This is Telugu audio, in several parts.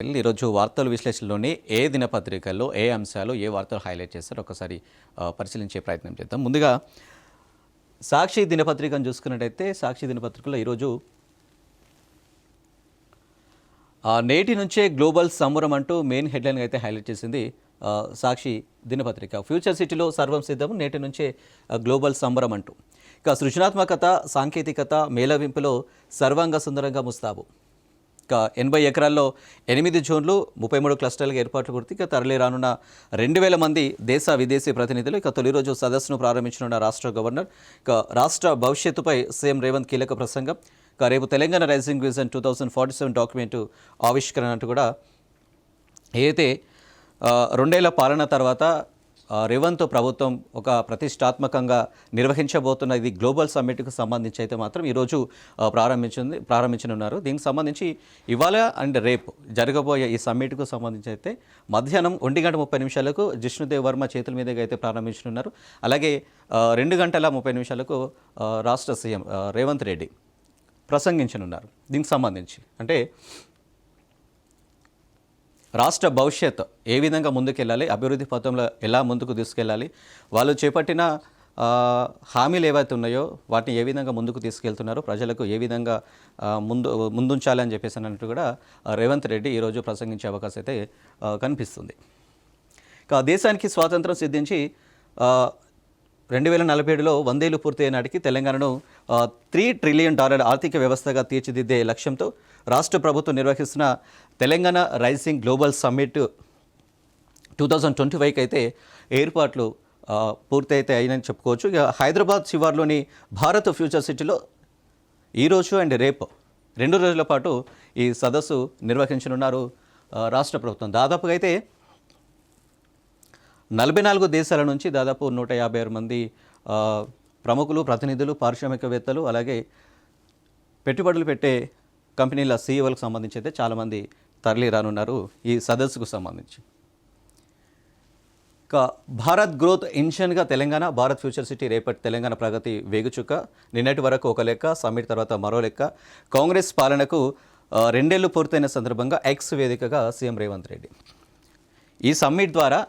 ఈరోజు వార్తల విశ్లేషణలోని ఏ దినపత్రికల్లో ఏ అంశాలు ఏ వార్తలు హైలైట్ చేస్తారో ఒకసారి పరిశీలించే ప్రయత్నం చేద్దాం. ముందుగా సాక్షి దినపత్రికను చూసుకున్నట్టయితే సాక్షి దినపత్రికలో ఈరోజు నేటి నుంచే గ్లోబల్ సంబరం అంటూ మెయిన్ హెడ్లైన్ అయితే హైలైట్ చేసింది సాక్షి దినపత్రిక. ఫ్యూచర్ సిటీలో సర్వం సిద్ధం, నేటి నుంచే గ్లోబల్ సంబరం అంటూ. ఇక సృజనాత్మకత సాంకేతికత మేళవింపులో సర్వాంగ సుందరంగా ముస్తాబు. ఇక 80 ఎకరాల్లో 8 జోన్లు 33 క్లస్టర్లుగా ఏర్పాట్లు గుర్తు. ఇక తరలి రానున్న 2000 మంది దేశ విదేశీ ప్రతినిధులు. ఇక తొలి రోజు సదస్సును ప్రారంభించనున్న రాష్ట్ర గవర్నర్. ఇక రాష్ట్ర భవిష్యత్తుపై సీఎం రేవంత్ కీలక ప్రసంగం. ఇక రేపు తెలంగాణ రైజింగ్ విజన్ 2047 డాక్యుమెంటు ఆవిష్కరణ అంటూ కూడా ఏదైతే 2 ఏళ్ల పాలన తర్వాత రేవంత్ ప్రభుత్వం ఒక ప్రతిష్టాత్మకంగా నిర్వహించబోతున్న ఇది గ్లోబల్ సమ్మిట్కు సంబంధించి అయితే మాత్రం ఈరోజు ప్రారంభించనున్నారు. దీనికి సంబంధించి ఇవాళ అండ్ రేపు జరగబోయే ఈ సమ్మిట్కు సంబంధించి అయితే మధ్యాహ్నం 1:30 జిష్ణుదేవ్ వర్మ చేతుల మీదుగా అయితే ప్రారంభించనున్నారు. అలాగే 2:30 రాష్ట్ర సీఎం రేవంత్ రెడ్డి ప్రసంగించనున్నారు. దీనికి సంబంధించి అంటే రాష్ట్ర భవిష్యత్ ఏ విధంగా ముందుకెళ్ళాలి, అభివృద్ధి పథంలో ఎలా ముందుకు తీసుకెళ్ళాలి, వాళ్ళు చేపట్టిన హామీలు ఏవైతే ఉన్నాయో వాటిని ఏ విధంగా ముందుకు తీసుకెళ్తున్నారో, ప్రజలకు ఏ విధంగా ముందుంచాలి అని చెప్పేసి అన్నట్టు కూడా రేవంత్ రెడ్డి ఈరోజు ప్రసంగించే అవకాశం అయితే కనిపిస్తుంది. ఇక దేశానికి స్వాతంత్రం సిద్ధించి 2047లో 100 ఏళ్లు పూర్తయ్యే నాటికి తెలంగాణను $3 ట్రిలియన్ ఆర్థిక వ్యవస్థగా తీర్చిదిద్దే లక్ష్యంతో రాష్ట్ర ప్రభుత్వం నిర్వహిస్తున్న తెలంగాణ రైజింగ్ గ్లోబల్ సమ్మిట్ 2025కి అయితే ఏర్పాట్లు పూర్తయితే అయినని చెప్పుకోవచ్చు. ఇక హైదరాబాద్ శివార్లోని భారత్ ఫ్యూచర్ సిటీలో ఈరోజు అండ్ రేపు 2 రోజుల పాటు ఈ సదస్సు నిర్వహించనున్నారు రాష్ట్ర ప్రభుత్వం. దాదాపుగా అయితే 44 దేశాల నుంచి దాదాపు 156 మంది ప్రముఖులు, ప్రతినిధులు, పారిశ్రామికవేత్తలు, అలాగే పెట్టుబడులు పెట్టే కంపెనీల సీఈఓలకు సంబంధించి అయితే చాలామంది తరలి రానున్నారు ఈ సదస్సుకు సంబంధించి. ఇక భారత్ గ్రోత్ ఇంజన్గా తెలంగాణ, భారత్ ఫ్యూచర్ సిటీ రేపటి తెలంగాణ ప్రగతి వేగుచుక్క. నిన్నటి వరకు ఒక లెక్క, సమ్మిట్ తర్వాత మరో లెక్క. కాంగ్రెస్ పాలనకు 2 ఏళ్లు పూర్తయిన సందర్భంగా ఎక్స్ వేదికగా సీఎం రేవంత్ రెడ్డి ఈ సమ్మిట్ ద్వారా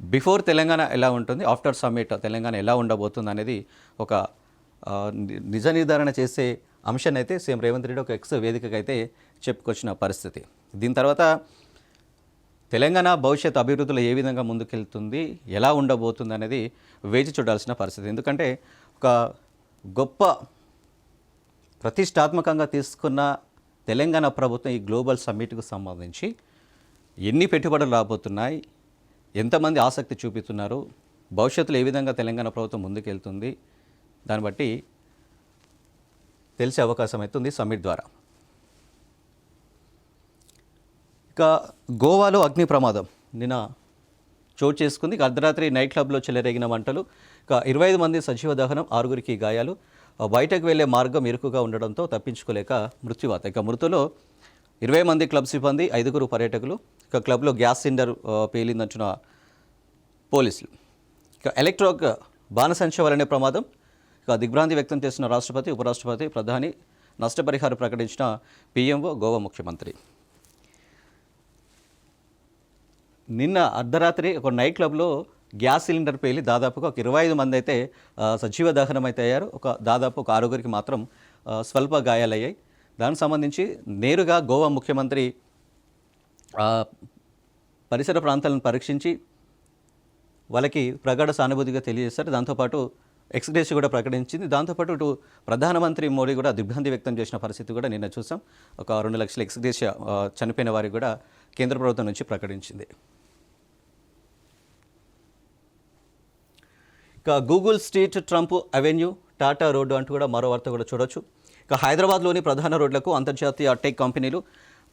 బిఫోర్ తెలంగాణ ఎలా ఉంటుంది, ఆఫ్టర్ సమ్మిట్ తెలంగాణ ఎలా ఉండబోతుంది అనేది ఒక నిజ నిర్ధారణ చేసే అంశాన్ని అయితే సీఎం రేవంత్ రెడ్డి ఒక ఎక్స్ వేదికగా అయితే చెప్పుకొచ్చిన పరిస్థితి. దీని తర్వాత తెలంగాణ భవిష్యత్ అభివృద్ధిలో ఏ విధంగా ముందుకెళ్తుంది, ఎలా ఉండబోతుంది అనేది వేచి చూడాల్సిన పరిస్థితి. ఎందుకంటే ఒక గొప్ప ప్రతిష్టాత్మకంగా తీసుకున్న తెలంగాణ ప్రభుత్వం ఈ గ్లోబల్ సమ్మిట్కు సంబంధించి ఎన్ని పెట్టుబడులు రాబోతున్నాయి, ఎంతమంది ఆసక్తి చూపుతున్నారు, భవిష్యత్తులో ఏ విధంగా తెలంగాణ ప్రభుత్వం ముందుకెళ్తుంది, దాన్ని బట్టి తెలిసే అవకాశం అవుతుంది సమ్మిట్ ద్వారా. ఇక గోవాలో అగ్ని ప్రమాదం నిన్న చోటు చేసుకుంది. అర్ధరాత్రి నైట్ క్లబ్లో చెలరేగిన మంటలు. ఇక 25 మంది సజీవ దహనం, 6గురికి గాయాలు. బయటకు వెళ్లే మార్గం ఇరుకుగా ఉండడంతో తప్పించుకోలేక మృత్యువాత. ఇక మృతులో 20 మంది క్లబ్ సిబ్బంది, 5గురు పర్యాటకులు. ఇక క్లబ్లో గ్యాస్ సిలిండర్ పేలిందంటున్న పోలీసులు. ఇక ఎలక్ట్రానిక్ బాణసంచ వలనే ప్రమాదం. ఇక దిగ్భ్రాంతి వ్యక్తం చేసిన రాష్ట్రపతి, ఉపరాష్ట్రపతి, ప్రధాని, నష్టపరిహారం ప్రకటించిన పీఎంఓ, గోవా ముఖ్యమంత్రి. నిన్న అర్ధరాత్రి ఒక నైట్ క్లబ్లో గ్యాస్ సిలిండర్ పేలి దాదాపుగా ఒక 25 మంది అయితే సజీవ దహనం అయితే అయ్యారు. దాదాపు ఒక 6గురికి మాత్రం స్వల్ప గాయాలయ్యాయి. దానికి సంబంధించి నేరుగా గోవా ముఖ్యమంత్రి పరిసర ప్రాంతాలను పరీక్షించి వాళ్ళకి ప్రగాఢ సానుభూతిగా తెలియజేస్తారు. దాంతోపాటు ఎక్స్గ్రేషియా కూడా ప్రకటించింది. దాంతోపాటు ఇటు ప్రధానమంత్రి మోడీ కూడా దిగ్భ్రాంతి వ్యక్తం చేసిన పరిస్థితి కూడా నిన్న చూసాం. ఒక 2 లక్షల ఎక్స్గ్రేషియా చనిపోయిన వారికి కూడా కేంద్ర ప్రభుత్వం నుంచి ప్రకటించింది. ఇక Google street, Trump avenue, Tata road అంటూ కూడా మరో వార్త కూడా చూడొచ్చు. ఇక హైదరాబాద్లోని ప్రధాన రోడ్లకు అంతర్జాతీయ టెక్ కంపెనీలు,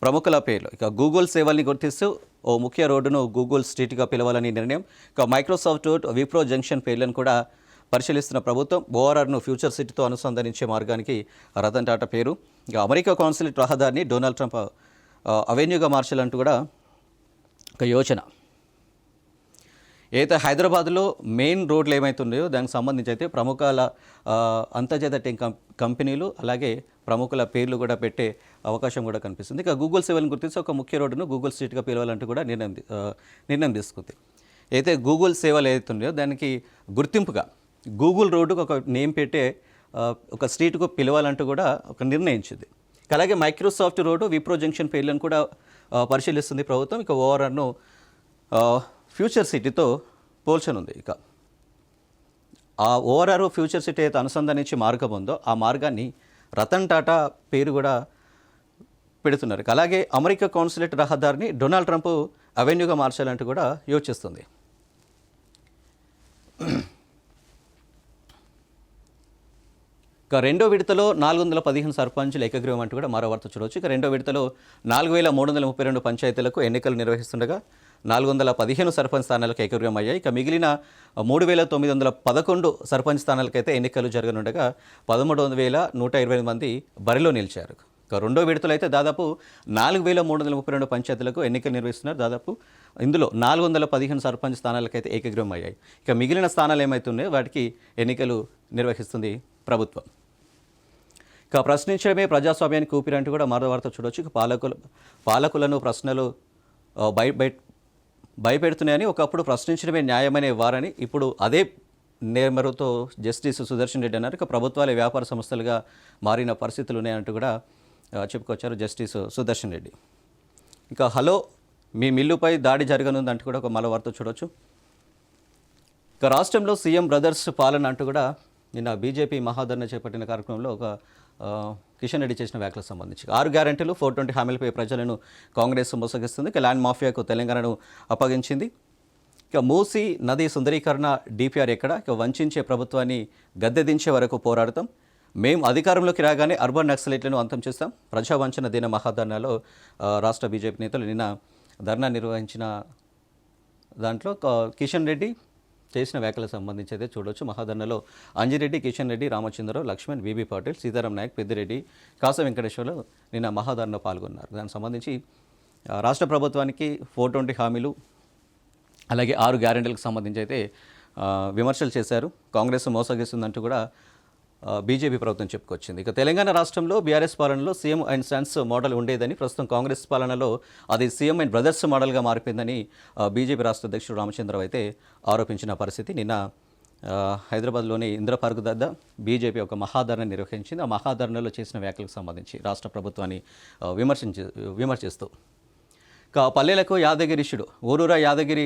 ప్రముఖుల పేర్లు. ఇక గూగుల్ సేవల్ని గుర్తిస్తూ ఓ ముఖ్య రోడ్డును గూగుల్ స్ట్రీట్గా పిలవాలని నిర్ణయం. ఇక మైక్రోసాఫ్ట్ రోడ్, విప్రో జంక్షన్ పేర్లను కూడా పరిశీలిస్తున్న ప్రభుత్వం. ఓఆర్ఆర్ను ఫ్యూచర్ సిటీతో అనుసంధానించే మార్గానికి రతన్ టాటా పేరు. ఇక అమెరికా కాన్సులేట్ రహదారిని డొనాల్డ్ ట్రంప్ అవెన్యూగా మార్చాలంటూ కూడా ఒక యోచన. ఏదైతే హైదరాబాద్లో మెయిన్ రోడ్లు ఏమైతున్నాయో దానికి సంబంధించి అయితే ప్రముఖాల అంతర్జాతీయ కంపెనీలు అలాగే ప్రముఖుల పేర్లు కూడా పెట్టే అవకాశం కూడా కనిపిస్తుంది. ఇక గూగుల్ సేవలను గుర్తించి ఒక ముఖ్య రోడ్డును గూగుల్ స్ట్రీట్గా పిలవాలంటూ కూడా నిర్ణయం తీసుకుంది. అయితే గూగుల్ సేవలు ఏదైతున్నాయో దానికి గుర్తింపుగా గూగుల్ రోడ్డుకు ఒక నేమ్ పెట్టే ఒక స్ట్రీట్కు పిలవాలంటూ కూడా ఒక నిర్ణయించింది. అలాగే మైక్రోసాఫ్ట్ రోడ్డు, విప్రో జంక్షన్ పేర్లను కూడా పరిశీలిస్తుంది ప్రభుత్వం. ఇక ఓఆర్ఆర్ను ఫ్యూచర్ సిటీతో పోల్చనుంది. ఇక ఆ ఓఆర్ఆర్ ఫ్యూచర్ సిటీ అయితే అనుసంధానించి మార్గం ఉందో ఆ మార్గాన్ని రతన్ టాటా పేరు కూడా పెడుతున్నారు. అలాగే అమెరికా కాన్సులేట్ రహదారిని డొనాల్డ్ ట్రంప్ అవెన్యూగా మార్చాలంటూ కూడా యోచిస్తుంది. ఇక రెండో విడతలో 415 సర్పంచులు ఏకగ్రీవం అంటూ కూడా మరో వార్త చూడవచ్చు. ఇక రెండో విడతలో 4332 పంచాయతీలకు ఎన్నికలు నిర్వహిస్తుండగా 415 సర్పంచ్ స్థానాలకు ఏకగ్రీవం అయ్యాయి. ఇక మిగిలిన 3911 సర్పంచ్ స్థానాలకైతే ఎన్నికలు జరగనుండగా 13128 మంది బరిలో నిలిచారు. ఇక రెండో విడతలో అయితే దాదాపు 4332 పంచాయతీలకు ఎన్నికలు నిర్వహిస్తున్నారు. దాదాపు ఇందులో 415 సర్పంచ్ స్థానాలకైతే ఏకగ్రీవం అయ్యాయి. ఇక మిగిలిన స్థానాలు ఏమైతున్నాయో వాటికి ఎన్నికలు నిర్వహిస్తుంది ప్రభుత్వం. ఇక ప్రశ్నించడమే ప్రజాస్వామ్యానికి ఊపిరంటూ కూడా మరో వార్త చూడవచ్చు. ఇక పాలకులను ప్రశ్నలు భయపెడుతున్నాయని ఒకప్పుడు ప్రశ్నించడమే న్యాయమనే వారని ఇప్పుడు అదే నేమరుతో జస్టిస్ సుదర్శన్ రెడ్డి అన్నారు. ఇక ప్రభుత్వాలే వ్యాపార సంస్థలుగా మారిన పరిస్థితులు ఉన్నాయంటూ కూడా చెప్పుకొచ్చారు జస్టిస్ సుదర్శన్ రెడ్డి. ఇక హలో మీ మిల్లుపై దాడి జరగనుందంటూ కూడా ఒక మరో వార్త చూడవచ్చు. ఇక రాష్ట్రంలో సీఎం బ్రదర్స్ పాలన అంటూ కూడా నిన్న బీజేపీ మహాధరణ చేపట్టిన కార్యక్రమంలో ఒక కిషన్ రెడ్డి చేసిన వ్యాఖ్యలకు సంబంధించి 6 గ్యారెంటీలు 420 హామీలపై ప్రజలను కాంగ్రెస్ మోసగిస్తుంది. ఇక ల్యాండ్ మాఫియాకు తెలంగాణను అప్పగించింది. ఇక మూసీ నది సుందరీకరణ డిపిఆర్ ఎక్కడ, ఇక వంచే ప్రభుత్వాన్ని గద్దెదించే వరకు పోరాడతాం, మేము అధికారంలోకి రాగానే అర్బన్ నక్సలైట్లను అంతం చేస్తాం. ప్రజావంచన దిన మహాధర్నాలో రాష్ట్ర బీజేపీ నేతలు నిన్న ధర్నా నిర్వహించిన దాంట్లో కిషన్ రెడ్డి చేసిన వ్యాఖ్యలకు సంబంధించి అయితే చూడవచ్చు. మహాధర్నాలో అంజిరెడ్డి, కిషన్ రెడ్డి, రామచంద్రరావు, లక్ష్మణ్, బీబీ పాటిల్, సీతారాం నాయక్, పెద్దిరెడ్డి, కాసా వెంకటేశ్వర్లు నిన్న మహాధర్నా పాల్గొన్నారు. దానికి సంబంధించి రాష్ట్ర ప్రభుత్వానికి 420 హామీలు అలాగే 6 గ్యారెంటీలకు సంబంధించి అయితే విమర్శలు చేశారు. కాంగ్రెస్ మోసగిస్తుందంటూ కూడా బీజేపీ ప్రభుత్వం చెప్పుకొచ్చింది. ఇక తెలంగాణ రాష్ట్రంలో బీఆర్ఎస్ పాలనలో సీఎం అండ్ సన్స్ మోడల్ ఉండేదని, ప్రస్తుతం కాంగ్రెస్ పాలనలో అది సీఎం అండ్ బ్రదర్స్ మోడల్గా మారిపోయిందని బీజేపీ రాష్ట్ర అధ్యక్షుడు రామచంద్రరావు అయితే ఆరోపించిన పరిస్థితి. నిన్న హైదరాబాద్లోని ఇందిరా పార్క్ వద్ద బీజేపీ ఒక మహాధరణ నిర్వహించింది. ఆ మహాధరణలో చేసిన వ్యాఖ్యలకు సంబంధించి రాష్ట్ర ప్రభుత్వాన్ని విమర్శిస్తూ పల్లెలకు యాదగిరీశుడు ఊరూరా యాదగిరి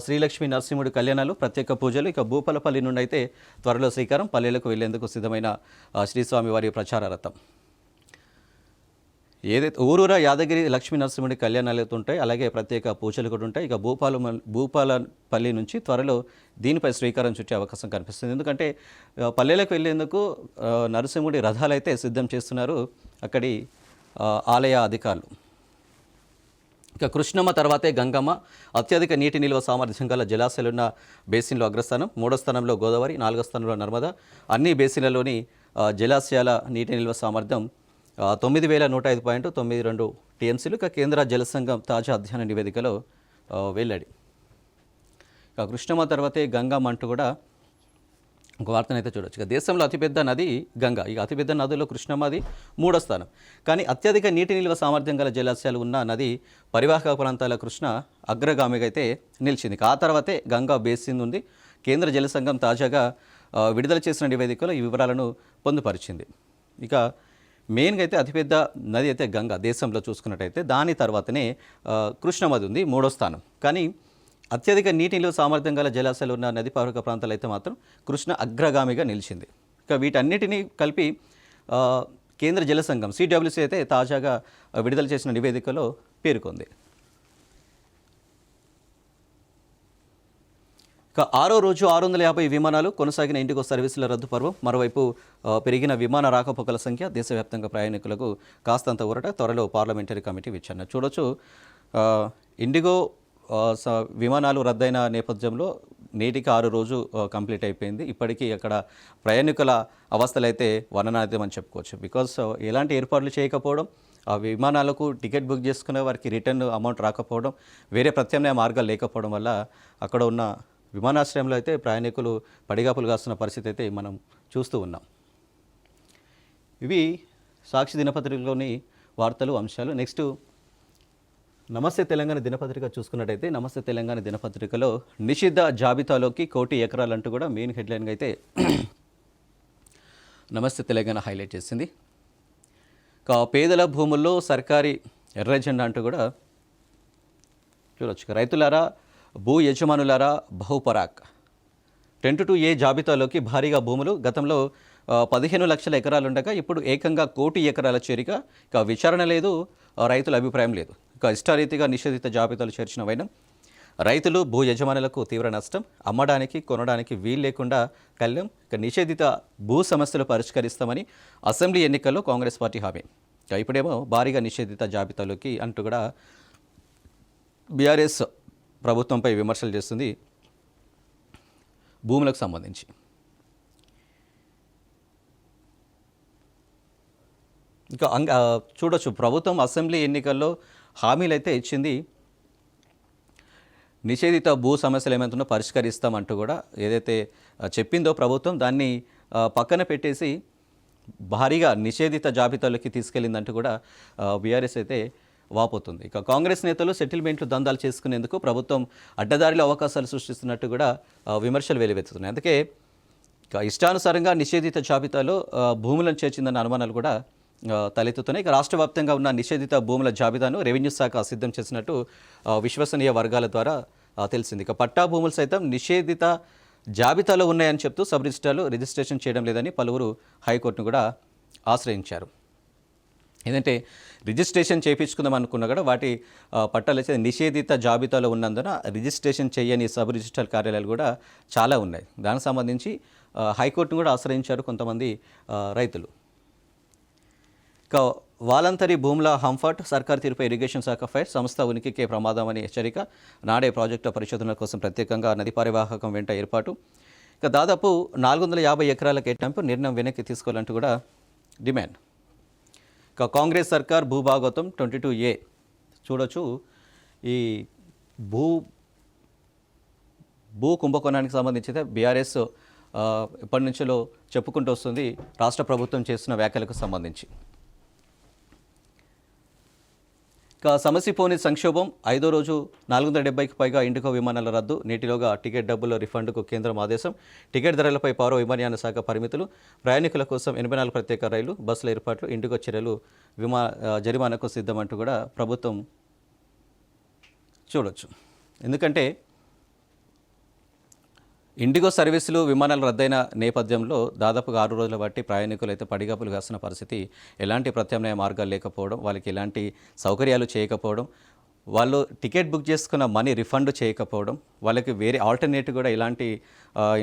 శ్రీలక్ష్మీ నరసింహుడి కళ్యాణాలు, ప్రత్యేక పూజలు. ఇక భూపాలపల్లి నుండి అయితే త్వరలో శ్రీకారం, పల్లెలకు వెళ్లేందుకు సిద్ధమైన శ్రీస్వామి వారి ప్రచార రథం. ఏదైతే ఊరూరా యాదగిరి లక్ష్మీ నరసింహుడి కళ్యాణాలు ఉంటాయి, అలాగే ప్రత్యేక పూజలు కూడా ఉంటాయి. ఇక భూపాలపల్లి నుంచి త్వరలో దీనిపై శ్రీకారం చుట్టే అవకాశం కనిపిస్తుంది. ఎందుకంటే పల్లెలకు వెళ్లేందుకు నరసింహుడి రథాలు అయితే సిద్ధం చేస్తున్నారు అక్కడి ఆలయ అధికారులు. ఇక కృష్ణమ్మ తర్వాతే గంగమ్మ, అత్యధిక నీటి నిల్వ సామర్థ్యం గల జలాశయాలున్న బేసిన్లో అగ్రస్థానం, 3వ స్థానంలో గోదావరి, 4వ స్థానంలో నర్మదా. అన్ని బేసిన్లలోని జలాశయాల నీటి నిల్వ సామర్థ్యం 9105.92 టీఎంసీలు. ఇక కేంద్ర జల సంఘం తాజా అధ్యయన నివేదికలో వెల్లడి. ఇక కృష్ణమ్మ తర్వాతే గంగమ్మ అంటూ కూడా ఒక వార్తనైతే చూడొచ్చు. ఇక దేశంలో అతిపెద్ద నది గంగా. ఇక అతిపెద్ద నదుల్లో కృష్ణమ్మది 3వ స్థానం. కానీ అత్యధిక నీటి నిల్వ సామర్థ్యం గల జలాశయాలు ఉన్న నది పరివాహక ప్రాంతాల కృష్ణ అగ్రగామిగా అయితే నిలిచింది. ఆ తర్వాతే గంగా బేసిన్ ఉంది. కేంద్ర జల సంఘం తాజాగా విడుదల చేసిన నివేదికలో ఈ వివరాలను పొందుపరిచింది. ఇక మెయిన్గా అయితే అతిపెద్ద నది అయితే గంగా దేశంలో చూసుకున్నట్టయితే, దాని తర్వాతనే కృష్ణమది ఉంది 3వ స్థానం. కానీ అత్యధిక నీటి నిల్వ సామర్థ్యం గల జలాశయాలు ఉన్న నది పరివాహక ప్రాంతాలు అయితే మాత్రం కృష్ణ అగ్రగామిగా నిలిచింది. ఇక వీటన్నిటినీ కలిపి కేంద్ర జల సంఘం సిడబ్ల్యూసీ అయితే తాజాగా విడుదల చేసిన నివేదికలో పేర్కొంది. ఇక 6వ రోజు 650 విమానాలు కొనసాగిన ఇండిగో సర్వీసుల రద్దు పర్వం. మరోవైపు పెరిగిన విమాన రాకపోకల సంఖ్య దేశవ్యాప్తంగా ప్రయాణికులకు కాస్తంత ఊరట. త్వరలో పార్లమెంటరీ కమిటీ విచారణ. చూడొచ్చు, ఇండిగో విమానాలు రద్దయిన నేపథ్యంలో నేటికి 6 రోజు కంప్లీట్ అయిపోయింది. ఇప్పటికీ అక్కడ ప్రయాణికుల అవస్థలు అయితే వర్ణనాతీతం అని చెప్పుకోవచ్చు. బికాస్ ఎలాంటి ఏర్పాట్లు చేయకపోవడం, ఆ విమానాలకు టికెట్ బుక్ చేసుకునే వారికి రిటర్న్ అమౌంట్ రాకపోవడం, వేరే ప్రత్యామ్నాయ మార్గాలు లేకపోవడం వల్ల అక్కడ ఉన్న విమానాశ్రయంలో అయితే ప్రయాణికులు పడిగాపులు కాస్తున్న పరిస్థితి అయితే మనం చూస్తూ ఉన్నాం. ఇవి సాక్షి దినపత్రికలోని వార్తలు, అంశాలు. నెక్స్ట్ నమస్తే తెలంగాణ దినపత్రిక చూసుకున్నట్టయితే నమస్తే తెలంగాణ దినపత్రికలో నిషిద్ధ జాబితాలోకి 1 కోటి ఎకరాలంటూ కూడా మెయిన్ హెడ్లైన్గా అయితే నమస్తే తెలంగాణ హైలైట్ చేసింది. పేదల భూముల్లో సర్కారీ ఎర్ర జెండా అంటూ కూడా చూడొచ్చు. రైతులారా, భూ యజమానులారా బహుపరాక్ 10-2A జాబితాలోకి భారీగా భూములు. గతంలో 15 లక్షల ఎకరాలు ఉండగా ఇప్పుడు ఏకంగా 1 కోటి ఎకరాల చేరిక. ఇక విచారణ లేదు, రైతుల అభిప్రాయం లేదు. ఇక ఇష్టారీతిగా నిషేధిత జాబితాలు చేర్చిన వైనం రైతులు, భూ యజమానులకు తీవ్ర నష్టం. అమ్మడానికి, కొనడానికి వీలు లేకుండా కళ్యం. ఇక నిషేధిత భూ సమస్యలు పరిష్కరిస్తామని అసెంబ్లీ ఎన్నికల్లో కాంగ్రెస్ పార్టీ హామీ. ఇక ఇప్పుడేమో భారీగా నిషేధిత జాబితాలోకి అంటూ కూడా బీఆర్ఎస్ ప్రభుత్వంపై విమర్శలు చేస్తుంది భూములకు సంబంధించి. ఇంకా చూడొచ్చు, ప్రభుత్వం అసెంబ్లీ ఎన్నికల్లో హామీలు అయితే ఇచ్చింది. నిషేధిత భూ సమస్యలు ఏమైతుందో పరిష్కరిస్తామంటూ కూడా ఏదైతే చెప్పిందో ప్రభుత్వం, దాన్ని పక్కన పెట్టేసి భారీగా నిషేధిత జాబితాలోకి తీసుకెళ్లిందంటూ కూడా బీఆర్ఎస్ అయితే వాపోతుంది. ఇక కాంగ్రెస్ నేతలు సెటిల్మెంట్లు దందాలు చేసుకునేందుకు ప్రభుత్వం అడ్డదారిలో అవకాశాలు సృష్టిస్తున్నట్టు కూడా విమర్శలు వెలువెత్తుతున్నాయి. అందుకే ఇష్టానుసారంగా నిషేధిత జాబితాలో భూములను చేర్చిందన్న అనుమానాలు కూడా తలెత్తుతున్నాయి. ఇక రాష్ట్ర వ్యాప్తంగా ఉన్న నిషేధిత భూముల జాబితాను రెవెన్యూ శాఖ సిద్ధం చేసినట్టు విశ్వసనీయ వర్గాల ద్వారా తెలిసింది. ఇక పట్టా భూములు సైతం నిషేధిత జాబితాలో ఉన్నాయని చెప్తూ సబ్ రిజిస్ట్రార్లు రిజిస్ట్రేషన్ చేయడం లేదని పలువురు హైకోర్టును కూడా ఆశ్రయించారు. ఏంటంటే రిజిస్ట్రేషన్ చేయించుకుందాం అనుకున్నా కూడా వాటి పట్టాలు నిషేధిత జాబితాలో ఉన్నందున రిజిస్ట్రేషన్ చేయని సబ్ రిజిస్ట్రార్ కార్యాలయాలు కూడా చాలా ఉన్నాయి. దానికి సంబంధించి హైకోర్టును కూడా ఆశ్రయించారు కొంతమంది రైతులు. ఇక వాలంతరీ భూముల హంఫర్ట్, సర్కార్ తీరుపై ఇరిగేషన్ శాఖ ఫైర్, సంస్థ ఉనికికే ప్రమాదం అని హెచ్చరిక, నాడే ప్రాజెక్టుల పరిశోధనల కోసం ప్రత్యేకంగా నది పరివాహకం వెంట ఏర్పాటు. ఇక దాదాపు 450 ఎకరాల కేటాయింపు, నిర్ణయం వెనక్కి తీసుకోవాలంటూ కూడా డిమాండ్. ఇక కాంగ్రెస్ సర్కార్ భూభాగవతం 22A చూడొచ్చు. ఈ భూ కుంభకోణానికి సంబంధించి బీఆర్ఎస్ ఎప్పటి నుంచో చెప్పుకుంటూ వస్తుంది రాష్ట్ర ప్రభుత్వం చేస్తున్న వ్యాఖ్యలకు సంబంధించి. ఇక సమసిపోని సంక్షోభం 5వ రోజు 470కి పైగా ఇండిగో విమానాల రద్దు, నేటిలోగా టికెట్ డబ్బుల రిఫండ్కు కేంద్రం ఆదేశం. టికెట్ ధరలపై పౌర విమానయాన శాఖ పరిమితులు, ప్రయాణికుల కోసం 84 ప్రత్యేక రైలు బస్సుల ఏర్పాట్లు, ఇండిగో చర్యలు, జరిమానాకు సిద్ధమంటూ కూడా ప్రభుత్వం చూడొచ్చు. ఎందుకంటే ఇండిగో సర్వీసులు, విమానాలు రద్దయిన నేపథ్యంలో దాదాపుగా 6 రోజుల బట్టి ప్రయాణికులు అయితే పడిగాపులు కాస్తున్న పరిస్థితి. ఎలాంటి ప్రత్యామ్నాయ మార్గాలు లేకపోవడం, వాళ్ళకి ఎలాంటి సౌకర్యాలు చేయకపోవడం, వాళ్ళు టికెట్ బుక్ చేసుకున్న మనీ రిఫండ్ చేయకపోవడం, వాళ్ళకి వేరే ఆల్టర్నేటివ్ కూడా ఎలాంటి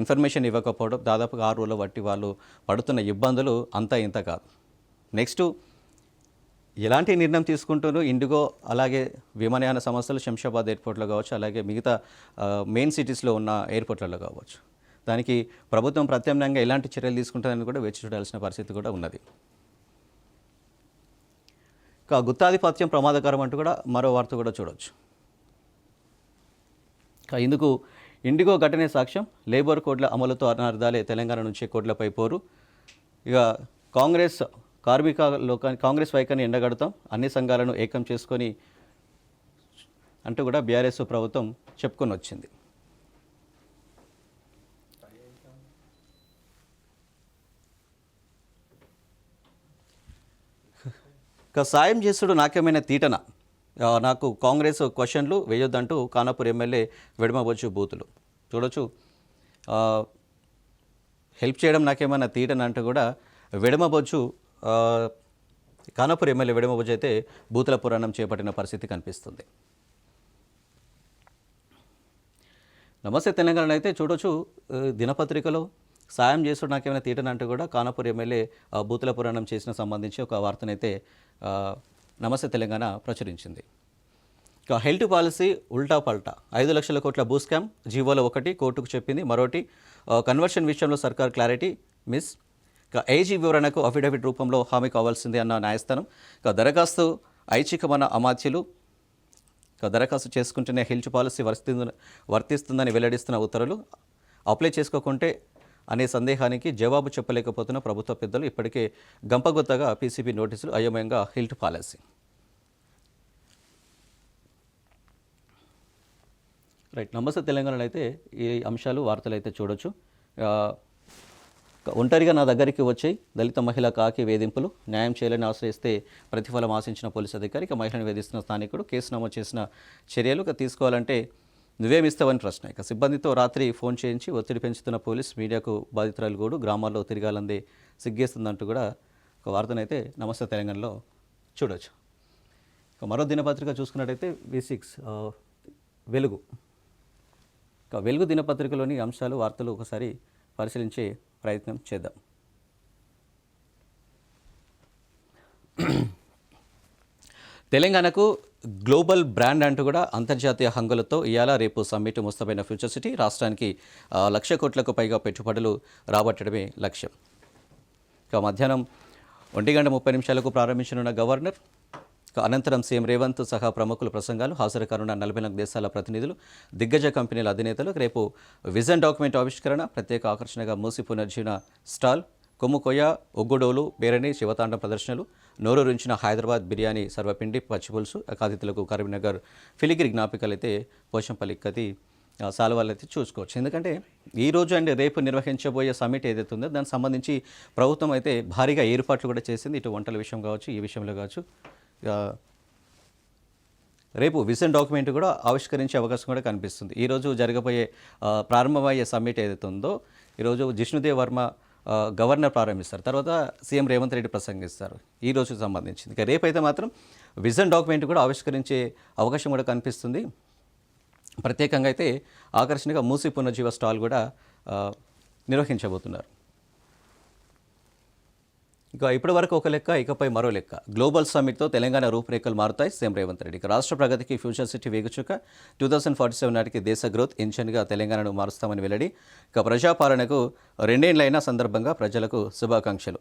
ఇన్ఫర్మేషన్ ఇవ్వకపోవడం, దాదాపుగా 6 రోజుల బట్టి వాళ్ళు పడుతున్న ఇబ్బందులు అంతా ఇంత కాదు. నెక్స్ట్ ఎలాంటి నిర్ణయం తీసుకుంటారో ఇండిగో, అలాగే విమానయాన సంస్థలు శంషాబాద్ ఎయిర్పోర్ట్లో కావచ్చు, అలాగే మిగతా మెయిన్ సిటీస్లో ఉన్న ఎయిర్పోర్ట్లలో కావచ్చు, దానికి ప్రభుత్వం ప్రత్యామ్నాయంగా ఎలాంటి చర్యలు తీసుకుంటుందని కూడా వేచి చూడాల్సిన పరిస్థితి కూడా ఉన్నది. ఇక గుత్తాధిపత్యం ప్రమాదకరం అంటూ కూడా మరో వార్త కూడా చూడవచ్చు. ఇందుకు ఇండిగో ఘటనే సాక్ష్యం, లేబర్ కోడ్ల అమలుతో అనార్థాలే, తెలంగాణ నుంచే కోడ్లపై పోరు. ఇక కాంగ్రెస్ వైఖరిని ఎండగడతాం, అన్ని సంఘాలను ఏకం చేసుకొని అంటూ కూడా బీఆర్ఎస్ ప్రభుత్వం చెప్పుకొని వచ్చింది. ఇక సాయం చేసుడు నాకేమైనా తీటన, నాకు కాంగ్రెస్ క్వశ్చన్లు వేయొద్దంటూ ఖానాపూర్ ఎమ్మెల్యే వెడమబొచ్చు బూతులు. చూడొచ్చు, హెల్ప్ చేయడం నాకేమైనా తీటన అంటూ కూడా వెడమబొచ్చు ఖానాపూర్ ఎమ్మెల్యే వెడమబొచ్చు అయితే బూతుల పురాణం చేపట్టిన పరిస్థితి కనిపిస్తుంది. నమస్తే తెలంగాణ అయితే చూడొచ్చు, దినపత్రికలో సాయం చేస్తుడు నాకేమైనా తీటనంటూ కూడా ఖానాపూర్ ఎమ్మెల్యే బూతుల పురాణం చేసిన సంబంధించి ఒక వార్తనైతే నమస్తే తెలంగాణ ప్రచురించింది. ఇక హెల్త్ పాలసీ ఉల్టా పల్టా, 5 లక్షల కోట్ల భూ స్కామ్, జీవోలో ఒకటి కోర్టుకు చెప్పింది మరోటి, కన్వర్షన్ విషయంలో సర్కార్ క్లారిటీ మిస్, ఇక ఏజీ వివరణకు అఫిడవిట్ రూపంలో హామీ కావాల్సిందే అన్న న్యాయస్థానం. ఇక దరఖాస్తు ఐచ్ఛికమైన అమాత్యులు దరఖాస్తు చేసుకుంటేనే హెల్త్ పాలసీ వర్తిస్తుందని వెల్లడిస్తున్న ఉత్తర్వులు. అప్లై చేసుకోకుంటే అనే సందేహానికి జవాబు చెప్పలేకపోతున్న ప్రభుత్వ పెద్దలు. ఇప్పటికే గంపగొత్తగా పీసీబీ నోటీసులు, అయోమయంగా హెల్త్ పాలసీ. రైట్. నమస్తే తెలంగాణలో అయితే ఈ అంశాలు వార్తలు అయితే చూడొచ్చు. ఒంటరిగా నా దగ్గరికి వచ్చి దళిత మహిళ కాకి వేధింపులు, న్యాయం చేయాలని ఆశ్రయిస్తే ప్రతిఫలం ఆశించిన పోలీసు అధికారి. ఇక మహిళను వేధిస్తున్న స్థానికుడు, కేసు నమోదు చేసిన చర్యలు తీసుకోవాలంటే నువ్వేమిస్తావని ప్రశ్న. ఇక సిబ్బందితో రాత్రి ఫోన్ చేయించి ఒత్తిడి పెంచుతున్న పోలీస్, మీడియాకు బాధితురాలు గూడు, గ్రామాల్లో తిరగాలందే సిగ్గేస్తుందంటూ కూడా ఒక వార్తనైతే నమస్తే తెలంగాణలో చూడవచ్చు. ఇక మరో దినపత్రిక చూసుకున్నట్టయితే V6 వెలుగు. ఇక వెలుగు దినపత్రికలోని అంశాలు, వార్తలు ఒకసారి పరిశీలించే ప్రయత్నం చేద్దాం. తెలంగాణకు గ్లోబల్ బ్రాండ్ అంటూ కూడా అంతర్జాతీయ హంగులతో ఇవాళ రేపు సమ్మిట్ ముస్తాబైన ఫ్యూచర్ సిటీ. రాష్ట్రానికి 1,00,000 కోట్లకు పైగా పెట్టుబడులు రాబట్టడమే లక్ష్యం. ఇక మధ్యాహ్నం 1:30 ప్రారంభించనున్న గవర్నర్. అనంతరం సీఎం రేవంత్ సహా ప్రముఖుల ప్రసంగాలు, హాజరు కానున్న 44 దేశాల ప్రతినిధులు, దిగ్గజ కంపెనీల అధినేతలు. రేపు విజన్ డాక్యుమెంట్ ఆవిష్కరణ, ప్రత్యేక ఆకర్షణగా మూసి పునర్జీవన స్టాల్, కొమ్ముకొయ్య, ఒగ్గుడోలు, బేరణి, శివతాండం ప్రదర్శనలు, నోరూరించిన హైదరాబాద్ బిర్యానీ, సర్వపిండి, పచ్చిపులుసు, అతిథులకు కరీంనగర్ ఫిలిగిరి జ్ఞాపికలు అయితే పోచంపల్లి కది సాల్వాలు అయితే చూసుకోవచ్చు. ఎందుకంటే ఈరోజు అండ్ రేపు నిర్వహించబోయే సమ్మిట్ ఏదైతే ఉందో దానికి సంబంధించి ప్రభుత్వం అయితే భారీగా ఏర్పాట్లు కూడా చేసింది. ఇటు వంటల విషయం కావచ్చు, ఈ విషయంలో కావచ్చు. రేపు విజన్ డాక్యుమెంట్ కూడా ఆవిష్కరించే అవకాశం కూడా కనిపిస్తుంది. ఈరోజు జరగబోయే ప్రారంభమయ్యే సమ్మిట్ ఏదైతే ఉందో ఈరోజు జిష్ణుదేవ్ వర్మ గవర్నర్ ప్రారంభిస్తారు, తర్వాత సీఎం రేవంత్ రెడ్డి ప్రసంగిస్తారు ఈ రోజుకు సంబంధించింది. ఇక రేపైతే మాత్రం విజన్ డాక్యుమెంట్ కూడా ఆవిష్కరించే అవకాశం కూడా కనిపిస్తుంది. ప్రత్యేకంగా అయితే ఆకర్షణగా మూసి పునర్జీవ స్టాల్ కూడా నిర్వహించబోతున్నారు. ఇక ఇప్పటి వరకు ఒక లెక్క, ఇకపై మరో లెక్క. గ్లోబల్ సమ్మిట్తో తెలంగాణ రూపురేఖలు మారుతాయి. సీఎం రేవంత్ రెడ్డి. రాష్ట్ర ప్రగతికి ఫ్యూచర్ సిటీ వేగుచుక. 2047 నాటికి దేశ గ్రోత్ ఇంజన్గా తెలంగాణను మారుస్తామని వెల్లడి. ఇక ప్రజాపాలనకు 2 ఏళ్లైన సందర్భంగా ప్రజలకు శుభాకాంక్షలు.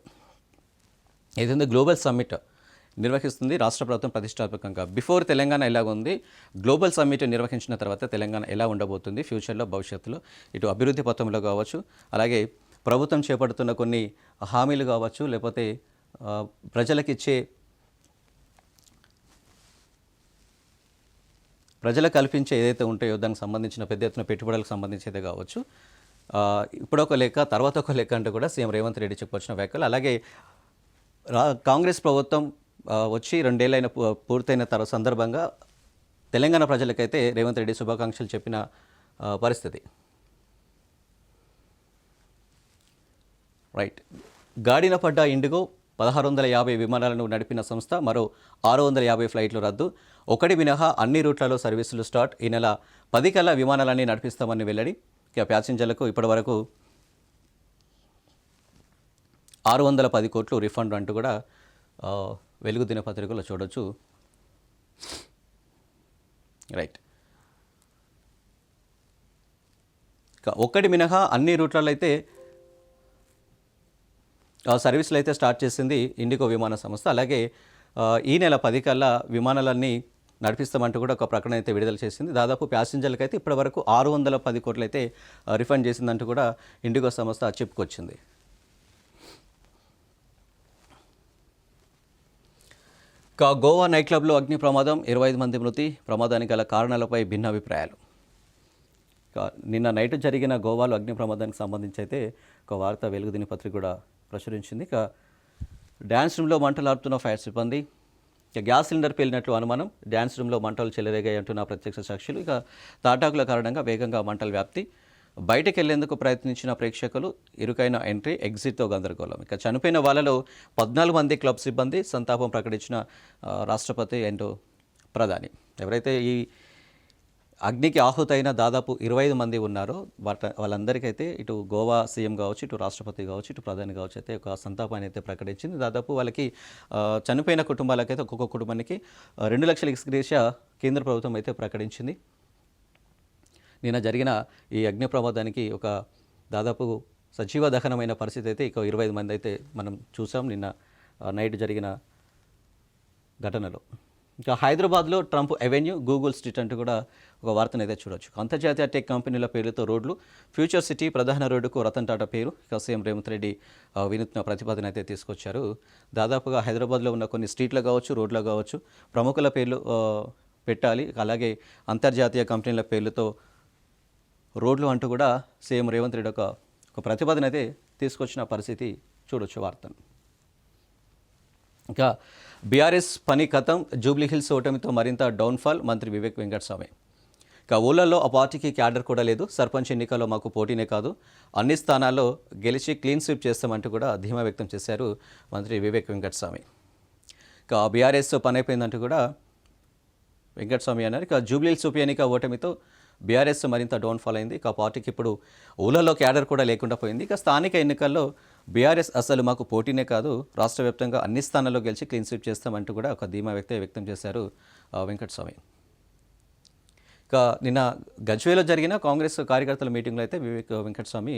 ఏదైతే గ్లోబల్ సమ్మిట్ నిర్వహిస్తుంది రాష్ట్ర ప్రభుత్వం ప్రతిష్టాత్మకంగా. బిఫోర్ తెలంగాణ ఎలాగ ఉంది, గ్లోబల్ సమ్మిట్ నిర్వహించిన తర్వాత తెలంగాణ ఎలా ఉండబోతుంది ఫ్యూచర్లో, భవిష్యత్తులో, ఇటు అభివృద్ధి పథంలో కావచ్చు, అలాగే ప్రభుత్వం చేపడుతున్న కొన్ని హామీలు కావచ్చు, లేకపోతే ప్రజలకు కల్పించే ఏదైతే ఉంటాయో దానికి సంబంధించిన పెద్ద ఎత్తున పెట్టుబడులకు సంబంధించేదే కావచ్చు. ఇప్పుడొక లెక్క, తర్వాత ఒక లెక్క అంటూ కూడా సీఎం రేవంత్ రెడ్డి చెప్పొచ్చిన వ్యాఖ్యలు. అలాగే కాంగ్రెస్ ప్రభుత్వం వచ్చి 2 ఏళ్ళైన పూర్తయిన సందర్భంగా తెలంగాణ ప్రజలకైతే రేవంత్ రెడ్డి శుభాకాంక్షలు చెప్పిన పరిస్థితి. రైట్. గాడిన పడ్డ ఇండిగో 1650 విమానాలను నడిపిన సంస్థ, మరో 650 ఫ్లైట్లు రద్దు. ఒకటి మినహా అన్ని రూట్లలో సర్వీసులు స్టార్ట్. ఈ నెల 10 కల్లా విమానాలన్నీ నడిపిస్తామని వెల్లడి. ఇక ప్యాసింజర్లకు ఇప్పటివరకు 610 కోట్లు రిఫండ్ అంటూ కూడా వెలుగు దినపత్రికలో చూడొచ్చు. రైట్. ఇక ఒక్కటి మినహా అన్ని రూట్లలో అయితే సర్వీసులు అయితే స్టార్ట్ చేసింది ఇండిగో విమాన సంస్థ. అలాగే ఈ నెల 10 కల్లా విమానాలన్నీ నడిపిస్తామంటూ కూడా ఒక ప్రకటన అయితే విడుదల చేసింది. దాదాపు ప్యాసింజర్లకు అయితే ఇప్పటివరకు 610 కోట్లు అయితే రిఫండ్ చేసిందంటూ కూడా ఇండిగో సంస్థ చెప్పుకొచ్చింది. గోవా నైట్ క్లబ్లో అగ్ని ప్రమాదం, 25 మంది మృతి. ప్రమాదానికి గల కారణాలపై భిన్నాభిప్రాయాలు. నిన్న నైట్ జరిగిన గోవాలో అగ్ని ప్రమాదానికి సంబంధించి అయితే ఒక వార్త వెలుగు దినపత్రిక కూడా ప్రచురించింది. ఇక డ్యాన్స్ రూమ్లో మంటలాడుతున్న ఫైర్ సిబ్బంది. ఇక గ్యాస్ సిలిండర్ పేలినట్లు అనుమానం. డ్యాన్స్ రూమ్లో మంటలు చెలరేగాయి అంటున్న ప్రత్యక్ష సాక్షులు. ఇక తాటాకుల కారణంగా వేగంగా మంటల వ్యాప్తి. బయటకు వెళ్లేందుకు ప్రయత్నించిన ప్రేక్షకులు, ఇరుకైన ఎంట్రీ, ఎగ్జిట్తో గందరగోళం. ఇక చనిపోయిన వాళ్ళలో 14 మంది క్లబ్ సిబ్బంది. సంతాపం ప్రకటించిన రాష్ట్రపతి అండ్ ప్రధాని. ఎవరైతే ఈ అగ్నికి ఆహుతైన దాదాపు 25 మంది ఉన్నారో వాళ్ళందరికైతే ఇటు గోవా సీఎం కావచ్చు, ఇటు రాష్ట్రపతి కావచ్చు, ఇటు ప్రధాని కావచ్చు అయితే ఒక సంతాపాన్ని అయితే ప్రకటించింది. దాదాపు వాళ్ళకి చనిపోయిన కుటుంబాలకైతే ఒక్కొక్క కుటుంబానికి 2 లక్షల ఎక్స్గ్రేషియా కేంద్ర ప్రభుత్వం అయితే ప్రకటించింది. నిన్న జరిగిన ఈ అగ్ని ప్రమాదానికి ఒక దాదాపు సజీవ దహనమైన పరిస్థితి అయితే ఇక 25 మంది అయితే మనం చూసాం నిన్న నైట్ జరిగిన ఘటనలో. ఇంకా హైదరాబాద్లో ట్రంప్ అవెన్యూ, గూగుల్ స్ట్రీట్ అంటూ కూడా ఒక వార్తను అయితే చూడొచ్చు. అంతర్జాతీయ టెక్ కంపెనీల పేర్లతో రోడ్లు, ఫ్యూచర్ సిటీ ప్రధాన రోడ్డుకు రతన్ టాటా పేరు. ఇక సీఎం రేవంత్ రెడ్డి వినూత్న ప్రతిపాదన అయితే తీసుకొచ్చారు. దాదాపుగా హైదరాబాద్లో ఉన్న కొన్ని స్ట్రీట్లు కావచ్చు, రోడ్లు కావచ్చు, ప్రముఖుల పేర్లు పెట్టాలి. అలాగే అంతర్జాతీయ కంపెనీల పేర్లతో రోడ్లు అంటూ కూడా సీఎం రేవంత్ రెడ్డి ఒక ప్రతిపాదన అయితే తీసుకొచ్చిన పరిస్థితి చూడొచ్చు వార్తను. ఇంకా బీఆర్ఎస్ పని కథం, జూబ్లీహిల్స్ ఓటమితో మరింత డౌన్ఫాల్, మంత్రి వివేక్ వెంకటస్వామి. ఇక ఊళ్ళల్లో ఆ పార్టీకి క్యాడర్ కూడా లేదు, సర్పంచ్ ఎన్నికల్లో మాకు పోటీనే కాదు, అన్ని స్థానాల్లో గెలిచి క్లీన్ స్వీప్ చేస్తామంటూ కూడా ధీమా వ్యక్తం చేశారు మంత్రి వివేక్ వెంకటస్వామి. ఇక బీఆర్ఎస్ పని అయిపోయిందంటూ కూడా వెంకటస్వామి అన్నారు. ఇక జూబ్లీహిల్స్ ఉప ఎన్నిక ఓటమితో బీఆర్ఎస్ మరింత డౌన్ఫాల్ అయింది. ఇక పార్టీకి ఇప్పుడు ఊళ్ళలో క్యాడర్ కూడా లేకుండా పోయింది. ఇక స్థానిక ఎన్నికల్లో బీఆర్ఎస్ అసలు మాకు పోటీనే కాదు, రాష్ట్ర వ్యాప్తంగా అన్ని స్థానాల్లో గెలిచి క్లీన్ స్వీప్ చేస్తామంటూ కూడా ఒక ధీమా వ్యక్తం చేశారు వెంకటస్వామి. ఇక నిన్న గజ్వేలో జరిగిన కాంగ్రెస్ కార్యకర్తల మీటింగ్లో అయితే వివేక్ వెంకటస్వామి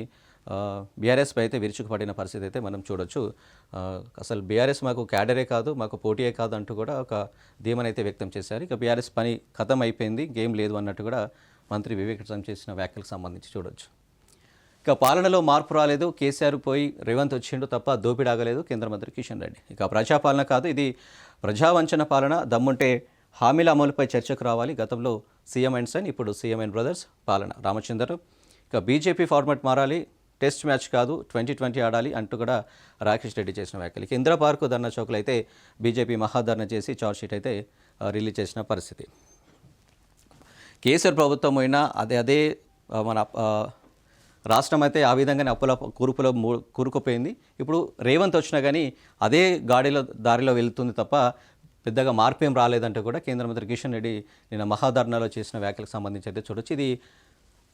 బీఆర్ఎస్పై అయితే విరుచుకుపడిన పరిస్థితి అయితే మనం చూడొచ్చు. అసలు బీఆర్ఎస్ మాకు క్యాడరే కాదు, మాకు పోటీయే కాదు అంటూ కూడా ఒక ధీమానైతే వ్యక్తం చేశారు. ఇక బీఆర్ఎస్ పని ఖతం అయిపోయింది, గేమ్ లేదు అన్నట్టు కూడా మంత్రి వివేక్ వెంకటస్వామి చేసిన వ్యాఖ్యలకు సంబంధించి చూడొచ్చు. ఇక పాలనలో మార్పు రాలేదు, కేసీఆర్ పోయి రేవంత్ వచ్చిండు తప్ప దోపిడాగలేదు, కేంద్ర మంత్రి కిషన్ రెడ్డి. ఇక ప్రజాపాలన కాదు, ఇది ప్రజావంచన పాలన, దమ్ముంటే హామీల అమలుపై చర్చకు రావాలి. గతంలో సీఎం అండ్ సన్, ఇప్పుడు సీఎం అండ్ బ్రదర్స్ పాలన. రామచందర్. ఇక బీజేపీ ఫార్మాట్ మారాలి, టెస్ట్ మ్యాచ్ కాదు, 2020 ఆడాలి అంటూ కూడా రాకేష్ రెడ్డి చేసిన వ్యాఖ్యలు. ఇక ఇందిరా పార్కు ధర్నా చౌక్లో అయితే బీజేపీ మహాధర్నా చేసి చార్జ్షీట్ అయితే రిలీజ్ చేసిన పరిస్థితి. కేసీఆర్ ప్రభుత్వం అయినా అదే మన రాష్ట్రం అయితే ఆ విధంగానే అప్పుల కూరుపులో కూరుకుపోయింది. ఇప్పుడు రేవంత్ వచ్చినా కానీ అదే దారిలో వెళ్తుంది తప్ప పెద్దగా మార్పేం రాలేదంటూ కూడా కేంద్ర మంత్రి కిషన్ రెడ్డి నిన్న మహాధర్నాలో చేసిన వ్యాఖ్యలకు సంబంధించి అయితే చూడొచ్చు. ఇది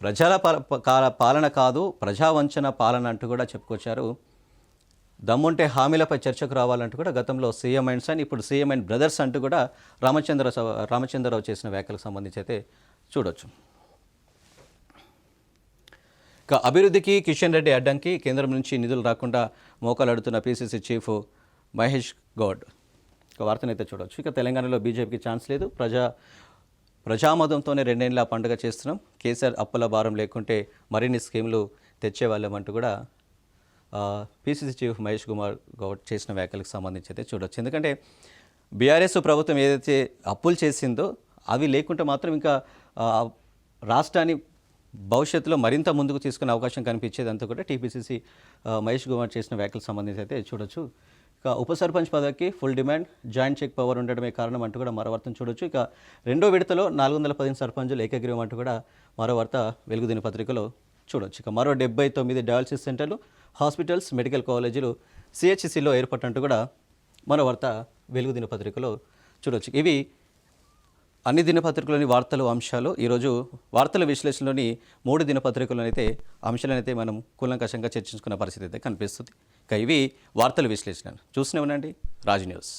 ప్రజల పాలన కాదు, ప్రజావంచన పాలన అంటూ కూడా చెప్పుకొచ్చారు. దమ్ముంటే హామీలపై చర్చకు రావాలంటూ కూడా గతంలో సీఎం అండ్ సన్, ఇప్పుడు సీఎం అండ్ బ్రదర్స్ అంటూ కూడా రామచంద్రరావు చేసిన వ్యాఖ్యలకు సంబంధించి అయితే చూడొచ్చు. ఇక అభివృద్ధికి కిషన్ రెడ్డి అడ్డంకి, కేంద్రం నుంచి నిధులు రాకుండా మోకాలడుతున్న పీసీసీ చీఫ్ మహేష్ గౌడ్. ఇక వార్తనైతే చూడవచ్చు. ఇక తెలంగాణలో బీజేపీకి ఛాన్స్ లేదు, ప్రజామతంతోనే 2 ఏళ్ల పండుగ చేస్తున్నాం, కేసీఆర్ అప్పుల భారం లేకుంటే మరిన్ని స్కీములు తెచ్చేవాళ్ళం అంటూ కూడా పీసీసీ చీఫ్ మహేష్ కుమార్ గౌడ్ చేసిన వ్యాఖ్యలకు సంబంధించి అయితే చూడవచ్చు. ఎందుకంటే బీఆర్ఎస్ ప్రభుత్వం ఏదైతే అప్పులు చేసిందో అవి లేకుంటే మాత్రం ఇంకా రాష్ట్రాన్ని భవిష్యత్తులో మరింత ముందుకు తీసుకునే అవకాశం కనిపించేదంతా కూడా టీపీసీసీ మహేష్ కుమార్ చేసిన వ్యాఖ్యలకు సంబంధించి అయితే చూడొచ్చు. ఇక ఉప సర్పంచ్ పదవికి full demand, joint check power ఉండడమే కారణం అంటూ కూడా మరో వార్తను చూడొచ్చు. ఇక రెండో విడతలో 415 సర్పంచులు ఏకగ్రీవం అంటూ కూడా మరో వార్త వెలుగు దినపత్రికలో చూడొచ్చు. ఇక మరో 79 డయాలసిస్ సెంటర్లు, హాస్పిటల్స్, మెడికల్ కాలేజీలు సిహెచ్సిలో ఏర్పాటు కూడా మరో వార్త వెలుగు దినపత్రికలో చూడొచ్చు. ఇవి అన్ని దినపత్రికలోని వార్తలు, అంశాలు. ఈరోజు వార్తల విశ్లేషణలోని 3 దినపత్రికలనైతే అంశాలనైతే మనం కూలంకషంగా చర్చించుకున్న పరిస్థితి అయితే కనిపిస్తుంది. ఇక ఇవి వార్తల విశ్లేషణ. చూస్తూనే ఉండండి రాజ్ న్యూస్.